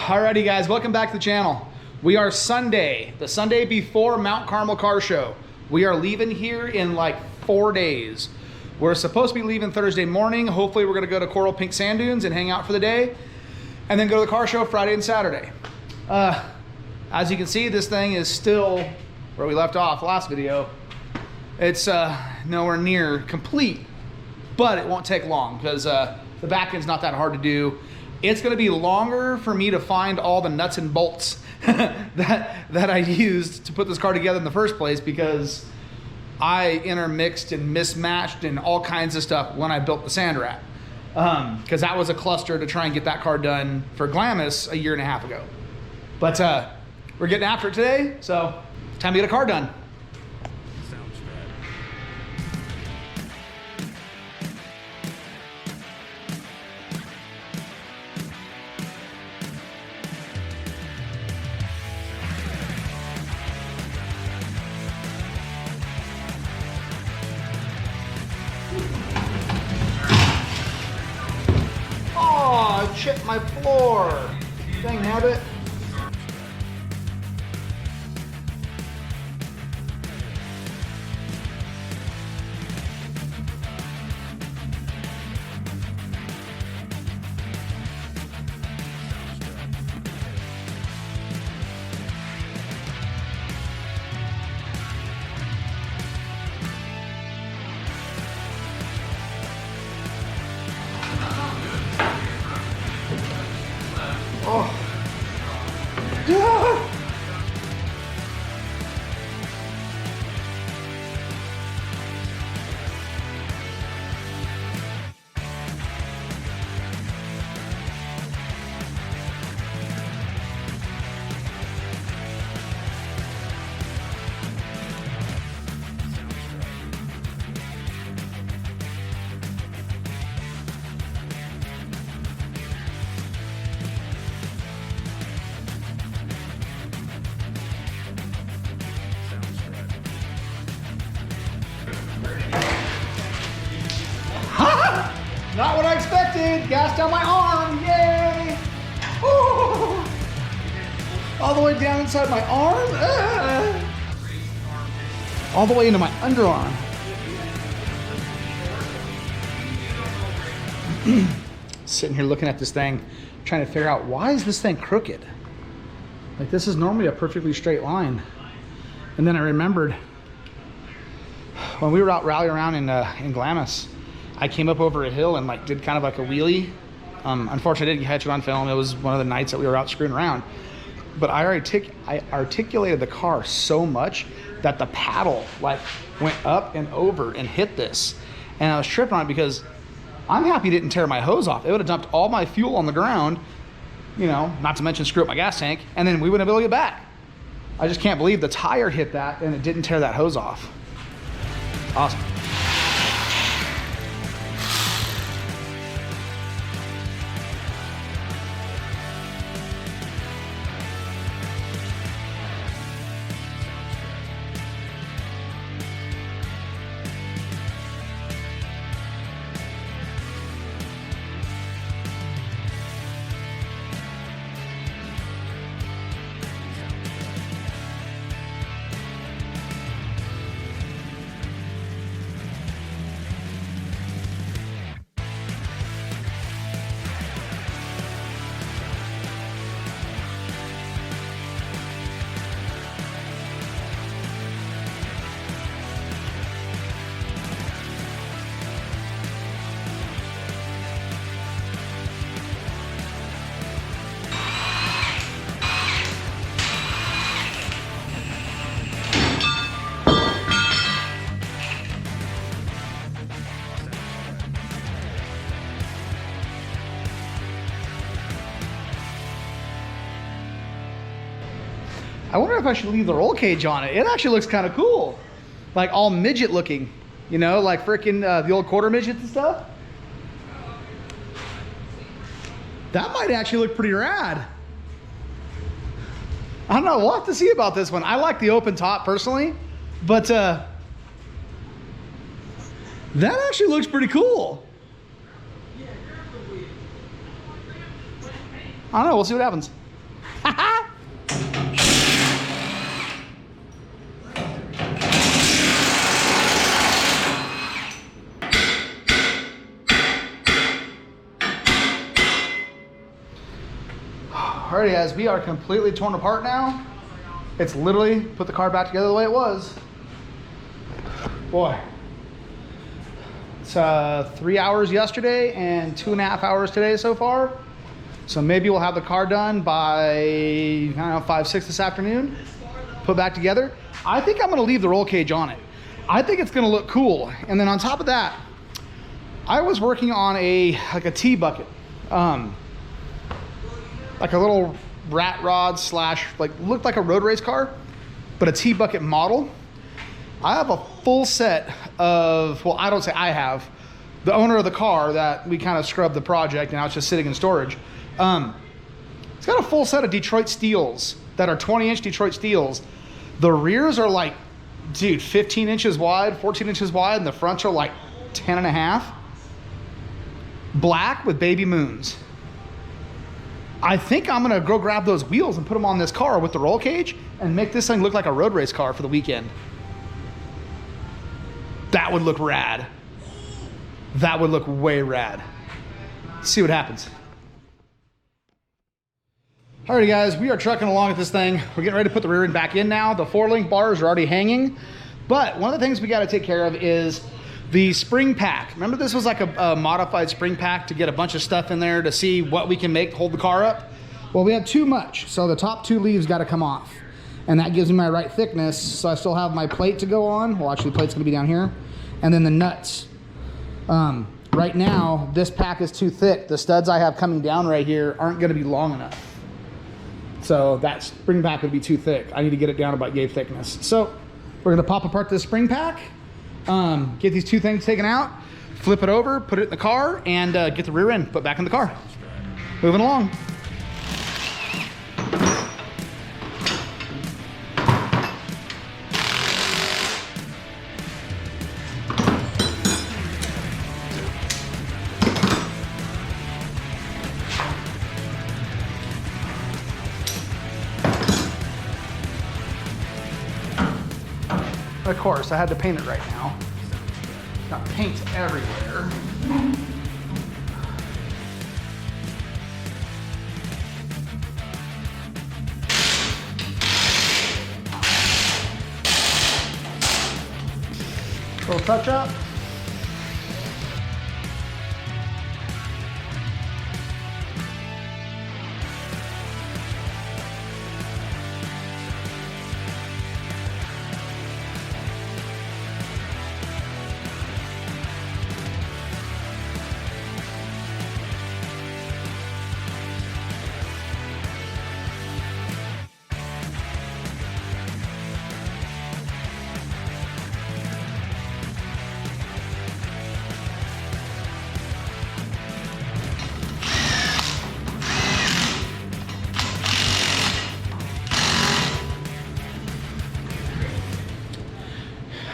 Alrighty guys, welcome back to the channel. We are Sunday, the Sunday before MtCarmel car show. We are leaving here in like 4 days. We're supposed to be leaving Thursday morning. Hopefully we're gonna go to Coral Pink Sand Dunes and hang out for the day, and then go to the car show Friday and Saturday. As you can see, this thing is still where we left off last video. It's nowhere near complete, but it won't take long because the back end's not that hard to do. It's gonna be longer for me to find all the nuts and bolts that I used to put this car together in the first place, because I intermixed and mismatched and all kinds of stuff when I built the sand rat. Because that was a cluster to try and get that car done for Glamis a year and a half ago. But we're getting after it today, so time to get a car done. Oh, I chipped my floor. Dang nabbit. Oh. Yeah. Not what I expected. Gas down my arm. Yay! Ooh. All the way down inside my arm. All the way into my underarm. Sitting here looking at this thing, trying to figure out, why is this thing crooked? Like, this is normally a perfectly straight line. And then I remembered when we were out rallying around in Glamis, I came up over a hill and like did kind of like a wheelie. Unfortunately, I didn't catch it on film. It was one of the nights that we were out screwing around. But I articulated the car so much that the paddle like went up and over and hit this. And I was tripping on it because I'm happy it didn't tear my hose off. It would have dumped all my fuel on the ground, you know, not to mention screw up my gas tank, and then we wouldn't be able to get back. I just can't believe the tire hit that and it didn't tear that hose off. Awesome. I wonder if I should leave the roll cage on it. It actually looks kind of cool. Like all midget looking, you know, like freaking the old quarter midgets and stuff. That might actually look pretty rad. I don't know, we'll have to see about this one. I like the open top personally, but that actually looks pretty cool. I don't know, we'll see what happens. Alrighty guys, we are completely torn apart now. It's literally put the car back together the way it was. Boy. It's 3 hours yesterday and 2.5 hours today so far. So maybe we'll have the car done by, I don't know, 5, 6 this afternoon. Put back together. I think I'm gonna leave the roll cage on it. I think it's gonna look cool. And then on top of that, I was working on like a T bucket. Like a little rat rod slash, like looked like a road race car, but a T bucket model. I have a full set of, well, I don't say I have, the owner of the car that we kind of scrubbed the project and now it's just sitting in storage. It's got a full set of Detroit steels that are 20-inch Detroit steels. The rears are like, dude, 15 inches wide, 14 inches wide, and the fronts are like 10 and a half. Black with baby moons. I think I'm gonna go grab those wheels and put them on this car with the roll cage and make this thing look like a road race car for the weekend. That would look rad. That would look way rad. Let's see what happens. Alrighty guys, we are trucking along with this thing. We're getting ready to put the rear end back in now. The 4-link bars are already hanging, but one of the things we gotta take care of is the spring pack. Remember this was like a modified spring pack to get a bunch of stuff in there to see what we can make to hold the car up? Well, we have too much, so the top 2 leaves gotta come off. And that gives me my right thickness, so I still have my plate to go on. Well, actually the plate's gonna be down here. And then the nuts. Right now, this pack is too thick. The studs I have coming down right here aren't gonna be long enough. So that spring pack would be too thick. I need to get it down about yay thickness. So we're gonna pop apart this spring pack, get these 2 things taken out, flip it over, put it in the car, and get the rear end put back in the car. Moving along. Of course, I had to paint it right now. Got paint everywhere. Little touch up.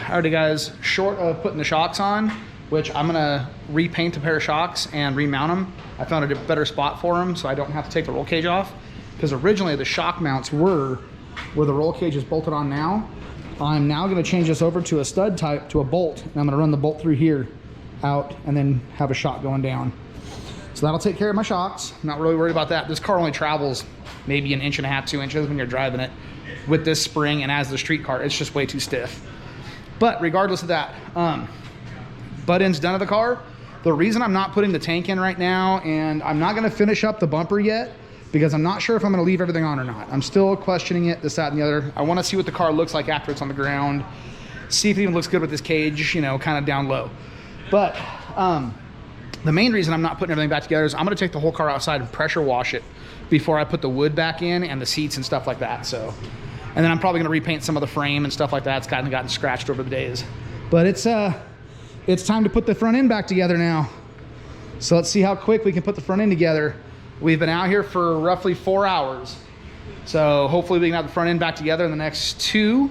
Alrighty guys, short of putting the shocks on, which I'm gonna repaint a pair of shocks and remount them. I found a better spot for them so I don't have to take the roll cage off, because originally the shock mounts were where the roll cage is bolted on now. I'm now gonna change this over to a stud type, to a bolt, and I'm gonna run the bolt through here, out, and then have a shock going down. So that'll take care of my shocks. I'm not really worried about that. This car only travels maybe 1.5 inches, 2 inches when you're driving it with this spring, and as the street car, it's just way too stiff. But regardless of that, butt end's done of the car. The reason I'm not putting the tank in right now, and I'm not gonna finish up the bumper yet, because I'm not sure if I'm gonna leave everything on or not. I'm still questioning it, this, that, and the other. I wanna see what the car looks like after it's on the ground, see if it even looks good with this cage, you know, kind of down low. But the main reason I'm not putting everything back together is I'm gonna take the whole car outside and pressure wash it before I put the wood back in and the seats and stuff like that, so. And then I'm probably gonna repaint some of the frame and stuff like that. It's kind of gotten scratched over the days. But it's time to put the front end back together now. So let's see how quick we can put the front end together. We've been out here for roughly 4 hours. So hopefully we can have the front end back together in the next 2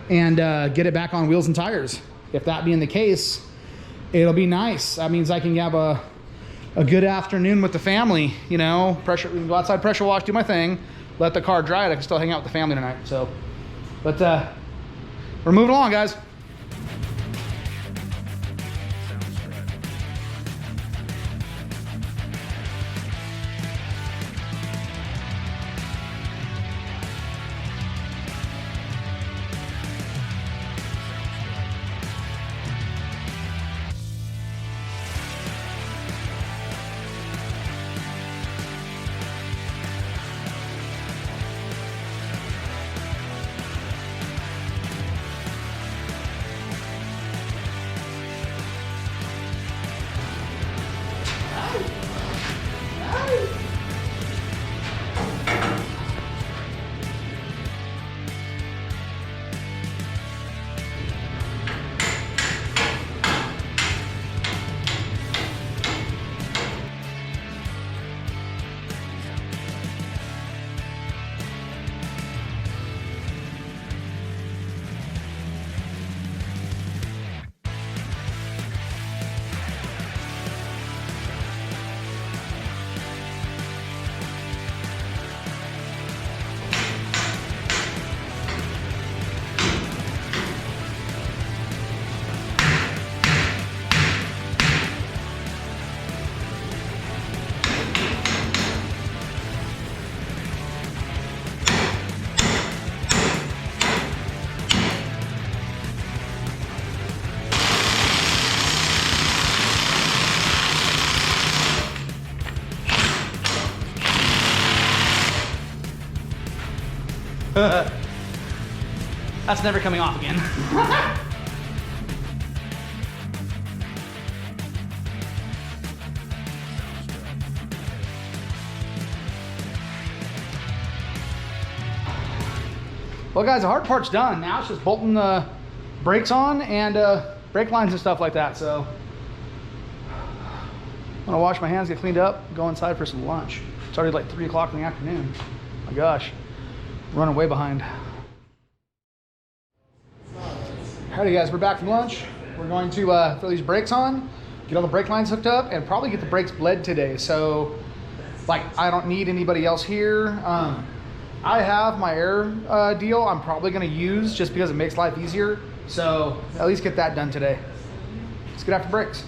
and get it back on wheels and tires. If that being the case, it'll be nice. That means I can have a a good afternoon with the family, you know, go outside, pressure wash, do my thing, let the car dry. I can still hang out with the family tonight. So, but we're moving along, guys. That's never coming off again. Well guys, the hard part's done. Now it's just bolting the brakes on and brake lines and stuff like that. So I'm gonna wash my hands, get cleaned up, go inside for some lunch. It's already like 3 o'clock in the afternoon. My gosh, running way behind. Alrighty guys, we're back from lunch. We're going to throw these brakes on, get all the brake lines hooked up, and probably get the brakes bled today. So, like, I don't need anybody else here. I have my air deal I'm probably gonna use just because it makes life easier. So, at least get that done today. Let's get after brakes.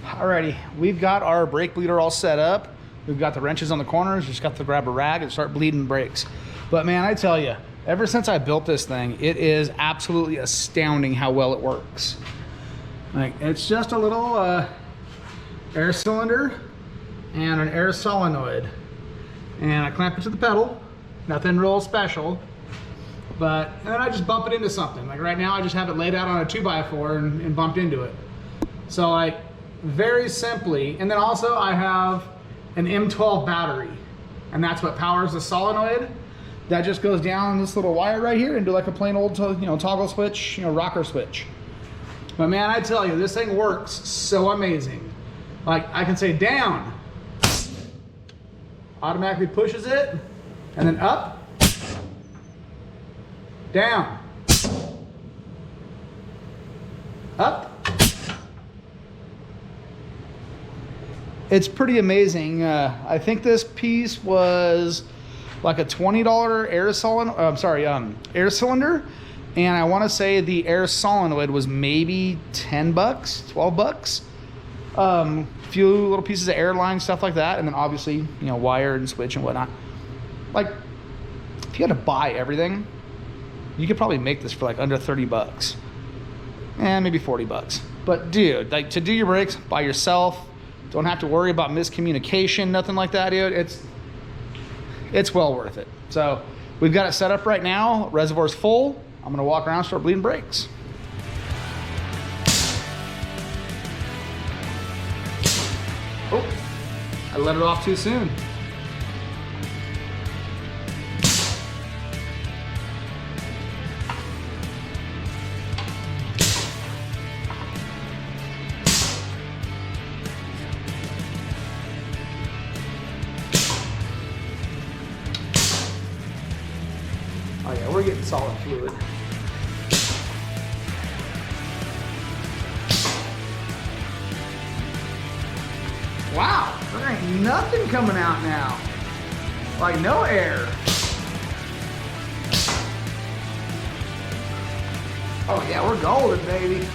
Alrighty, we've got our brake bleeder all set up. We've got the wrenches on the corners. Just got to grab a rag and start bleeding brakes. But man, I tell you, ever since I built this thing, it is absolutely astounding how well it works. Like, it's just a little air cylinder and an air solenoid. And I clamp it to the pedal. Nothing real special. And then I just bump it into something. Like right now, I just have it laid out on a 2x4 and bumped into it. So like, very simply, and then also I have an M12 battery, and that's what powers the solenoid. That just goes down this little wire right here into like a plain old, toggle switch, rocker switch. But man, I tell you, this thing works so amazing. Like I can say down, automatically pushes it, and then up, down, up. It's pretty amazing. I think this piece was like a $20 air cylinder, air cylinder. And I want to say the air solenoid was maybe 10 bucks, 12 bucks. Few little pieces of airline, stuff like that. And then obviously, you know, wire and switch and whatnot. Like, if you had to buy everything, you could probably make this for like under 30 bucks. And maybe 40 bucks. But dude, like to do your brakes by yourself, don't have to worry about miscommunication, nothing like that, dude. It's well worth it. So we've got it set up right now. Reservoir's full. I'm gonna walk around and start bleeding brakes. Oh, I let it off too soon. Oh yeah, we're getting solid fluid. Wow, there ain't nothing coming out now. Like no air. Oh yeah, we're golden, baby.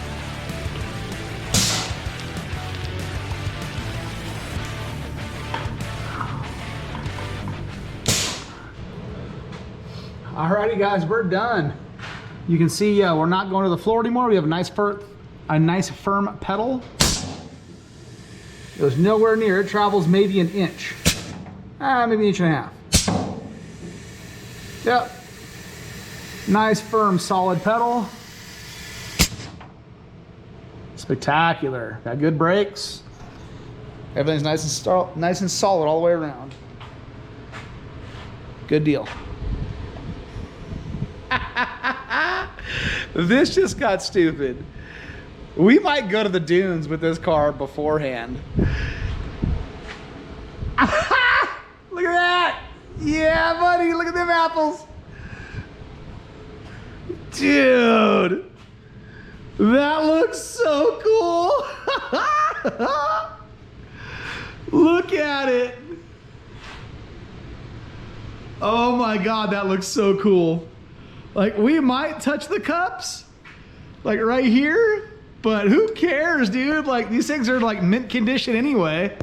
Alrighty guys, we're done. You can see we're not going to the floor anymore. We have a nice firm pedal. It was nowhere near. It travels maybe an inch. Maybe an inch and a half. Yep. Nice, firm, solid pedal. Spectacular. Got good brakes. Everything's nice and solid all the way around. Good deal. This just got stupid. We might go to the dunes with this car beforehand. Look at that. Yeah, buddy, look at them apples. Dude, that looks so cool. Look at it. Oh my God, that looks so cool. Like, we might touch the cups, like right here, but who cares, dude? Like, these things are like mint condition anyway.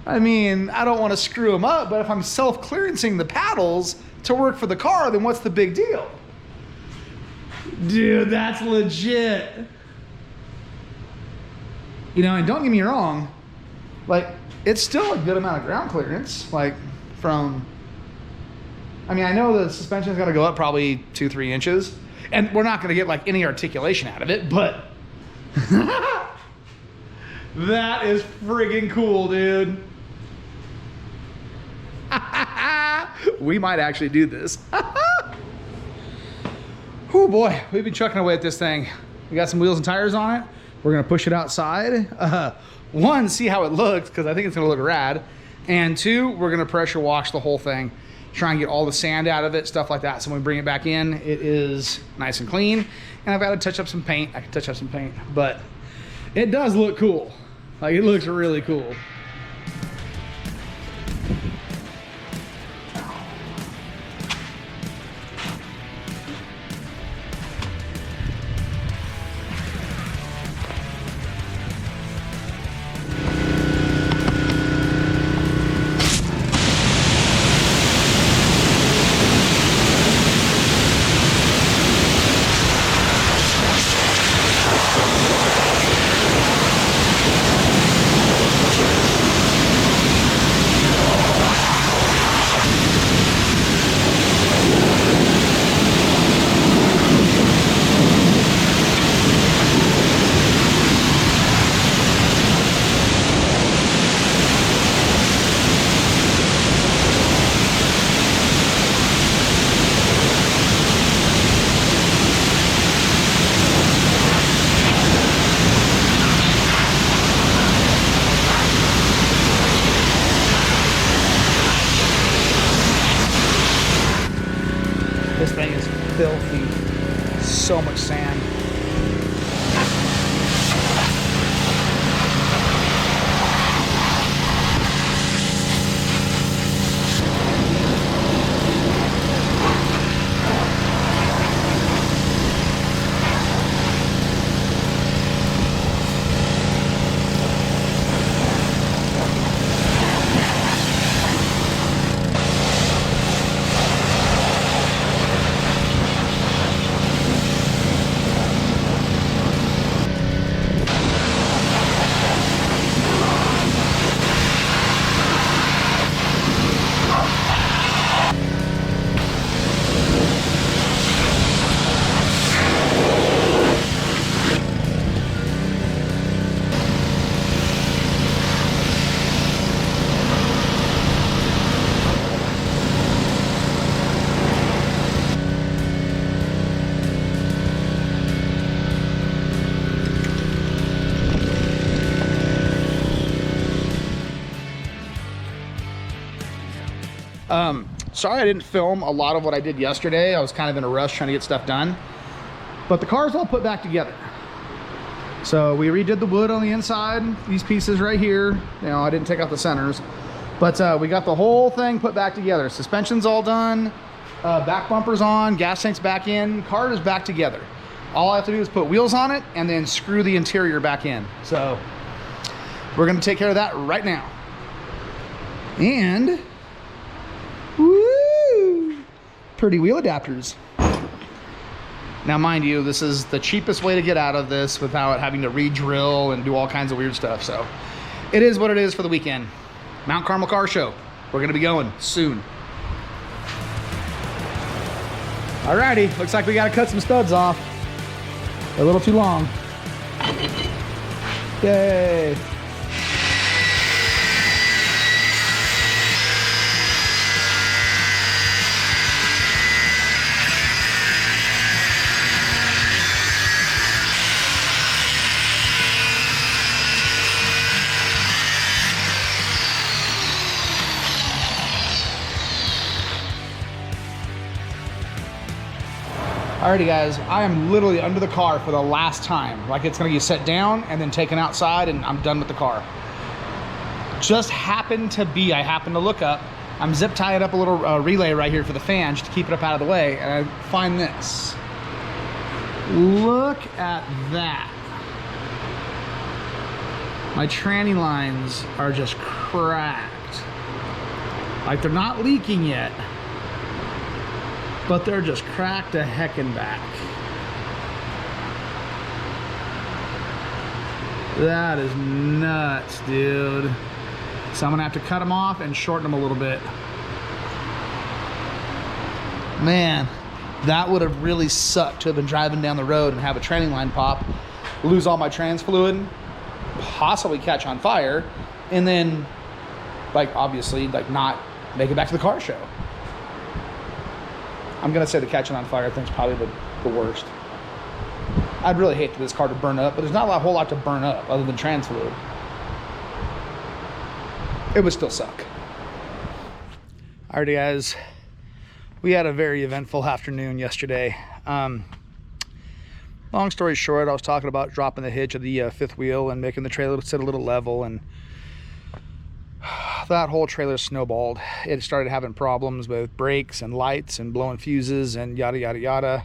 I mean, I don't want to screw them up, but if I'm self-clearancing the paddles to work for the car, then what's the big deal? Dude, that's legit. You know, and don't get me wrong, like, it's still a good amount of ground clearance, like from, I mean, I know the suspension's got to go up probably 2-3 inches, and we're not going to get like any articulation out of it, but that is friggin' cool, dude. We might actually do this. Oh boy, we've been chucking away at this thing. We got some wheels and tires on it. We're gonna push it outside. One, see how it looks, because I think it's gonna look rad. And two, we're gonna pressure wash the whole thing. Try and get all the sand out of it, stuff like that. So when we bring it back in, it is nice and clean. And I've got to touch up some paint. I can touch up some paint, but it does look cool. Like, it looks really cool. This thing is filthy. So much sand. Sorry I didn't film a lot of what I did yesterday. I was kind of in a rush trying to get stuff done. But the car's all put back together. So we redid the wood on the inside, these pieces right here. You know, I didn't take out the centers. But we got the whole thing put back together. Suspension's all done, back bumper's on, gas tank's back in, car is back together. All I have to do is put wheels on it and then screw the interior back in. So we're gonna take care of that right now. And, woo, pretty wheel adapters. Now, mind you, this is the cheapest way to get out of this without having to re-drill and do all kinds of weird stuff. So it is what it is for the weekend. Mount Carmel Car Show. We're gonna be going soon. Alrighty, looks like we gotta cut some studs off. A little too long. Yay. Alrighty guys, I am literally under the car for the last time. Like it's gonna get set down and then taken outside and I'm done with the car. Just happened to be, I happened to look up, I'm zip tying up a little relay right here for the fan just to keep it up out of the way, and I find this. Look at that. My tranny lines are just cracked. Like they're not leaking yet, but they're just cracked a heckin' back. That is nuts, dude. So I'm gonna have to cut them off and shorten them a little bit. Man, that would have really sucked to have been driving down the road and have a tranny line pop, lose all my trans fluid, possibly catch on fire, and then, like, obviously, like, not make it back to the car show. I'm gonna say the catching on fire thing's probably the worst. I'd really hate for this car to burn up, but there's not a whole lot to burn up other than trans fluid. It would still suck. Alrighty guys, we had a very eventful afternoon yesterday. Long story short, I was talking about dropping the hitch of the fifth wheel and making the trailer sit a little level, and that whole trailer snowballed. It started having problems with brakes and lights and blowing fuses and yada yada yada.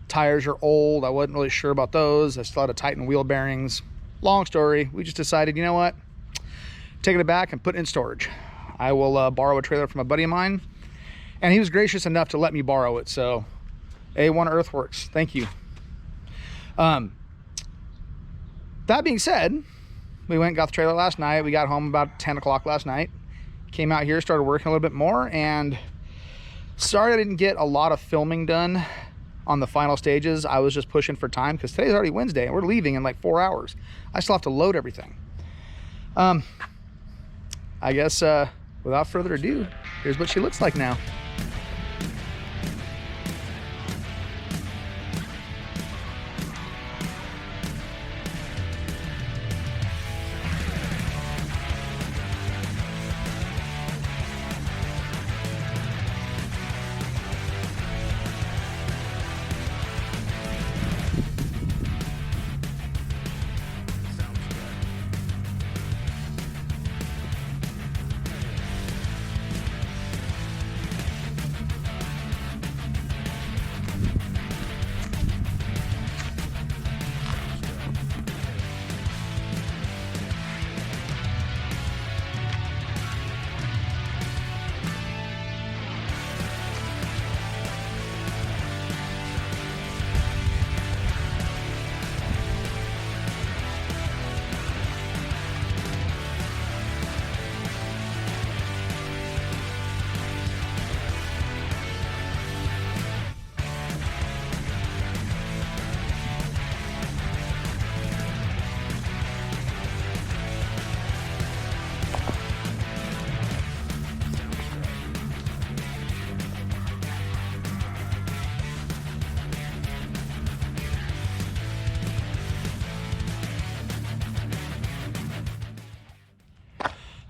Tires are old, I wasn't really sure about those. I still had to tighten wheel bearings. Long story, we just decided, you know what, taking it back and put it in storage. I will borrow a trailer from a buddy of mine, and he was gracious enough to let me borrow it. So A1 Earthworks, thank you. That being said, we went and got the trailer last night. We got home about 10 o'clock last night. Came out here, started working a little bit more, and sorry I didn't get a lot of filming done on the final stages. I was just pushing for time because today's already Wednesday and we're leaving in like 4 hours. I still have to load everything. I guess without further ado, here's what she looks like now.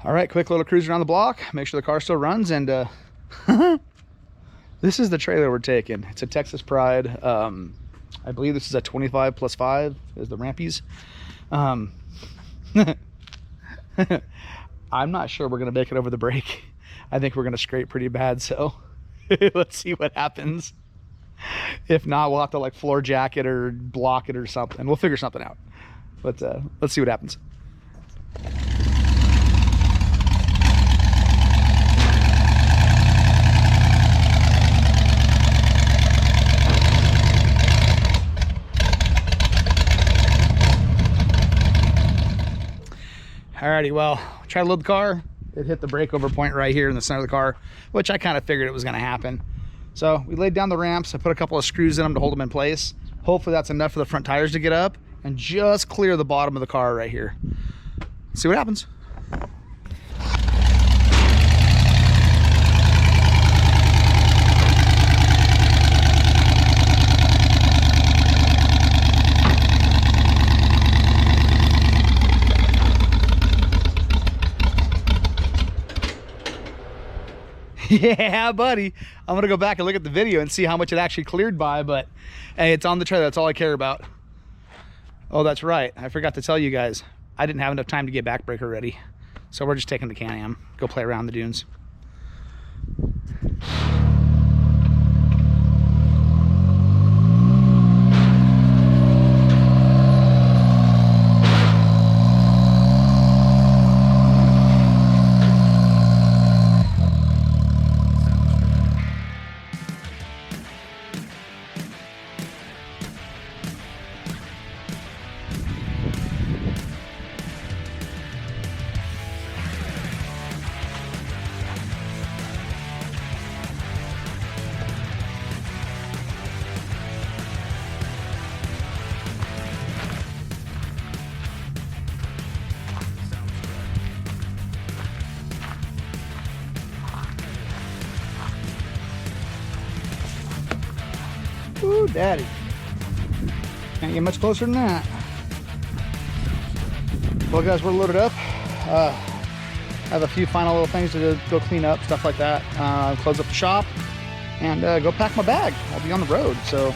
All right, quick little cruise around the block, make sure the car still runs, and This is the trailer we're taking. It's a Texas Pride. I believe this is a 25 plus 5 is the rampies. I'm not sure we're gonna make it over the break. I think we're gonna scrape pretty bad, so let's see what happens. If not, we'll have to like floor jack it or block it or something. We'll figure something out. But let's see what happens. Alrighty, well, try to load the car. It hit the breakover point right here in the center of the car, which I kind of figured it was going to happen. So we laid down the ramps. I put a couple of screws in them to hold them in place. Hopefully that's enough for the front tires to get up and just clear the bottom of the car right here. See what happens. Yeah, buddy. I'm gonna go back and look at the video and see how much it actually cleared by, but hey, it's on the trailer. That's all I care about. Oh, that's right. I forgot to tell you guys. I didn't have enough time to get back breaker ready. So we're just taking the Can-Am, go play around the dunes. Ooh, daddy. Can't get much closer than that. Well, guys, we're loaded up. I have a few final little things to go clean up, stuff like that. Close up the shop and go pack my bag. I'll be on the road, so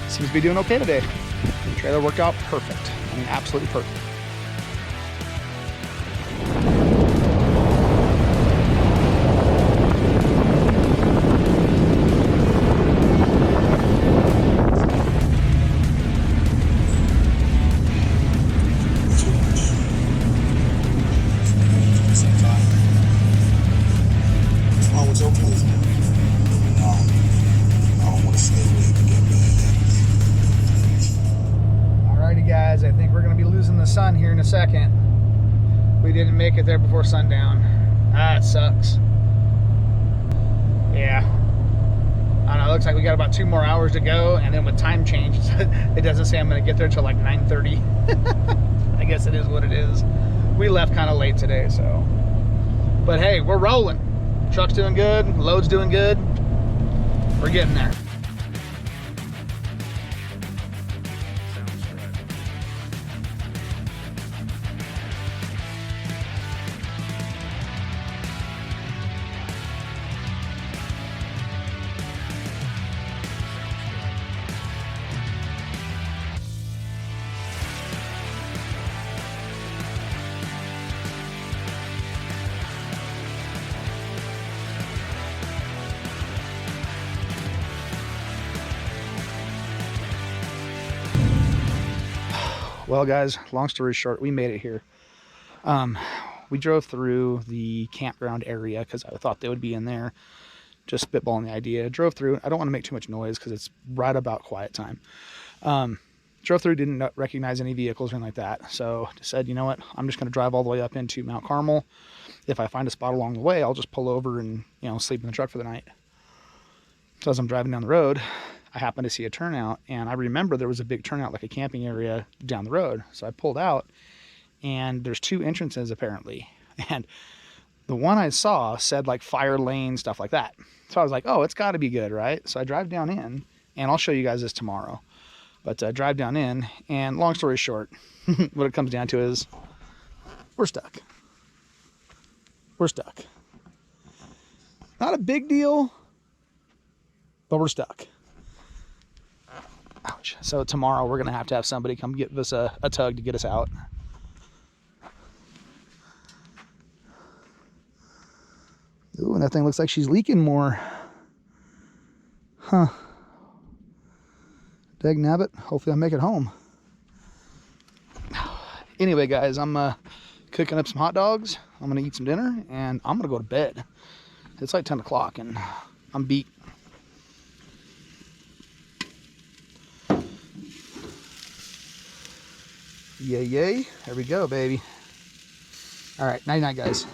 seems to be doing okay today. The trailer worked out perfect. I mean, absolutely perfect. I think we're going to be losing the sun here in a second. We didn't make it there before sundown. Ah, it sucks. Yeah. I don't know, it looks like we got about 2 more hours to go, and then with time change, it doesn't say I'm going to get there till like 9:30. I guess it is what it is. We left kind of late today, so. But hey, we're rolling. Truck's doing good, load's doing good. We're getting there. Well, guys, long story short, we made it here. We drove through the campground area because I thought they would be in there. Just spitballing the idea. Drove through. I don't want to make too much noise because it's right about quiet time. Drove through, didn't recognize any vehicles or anything like that. So said, you know what? I'm just going to drive all the way up into MtCarmel. If I find a spot along the way, I'll just pull over and, you know, sleep in the truck for the night. So as I'm driving down the road, I happened to see a turnout, and I remember there was a big turnout, like a camping area down the road. So I pulled out, and there's 2 entrances apparently. And the one I saw said like fire lane, stuff like that. So I was like, oh, it's got to be good, right? So I drive down in, and I'll show you guys this tomorrow. But I drive down in, and long story short, what it comes down to is we're stuck. We're stuck. Not a big deal, but we're stuck. Ouch. So tomorrow we're going to have somebody come give us a tug to get us out. Ooh, and that thing looks like she's leaking more. Huh. Dag nabbit. Hopefully I'll make it home. Anyway, guys, I'm cooking up some hot dogs. I'm going to eat some dinner, and I'm going to go to bed. It's like 10 o'clock, and I'm beat. Yay, yay. There we go, baby. All right, night-night, guys.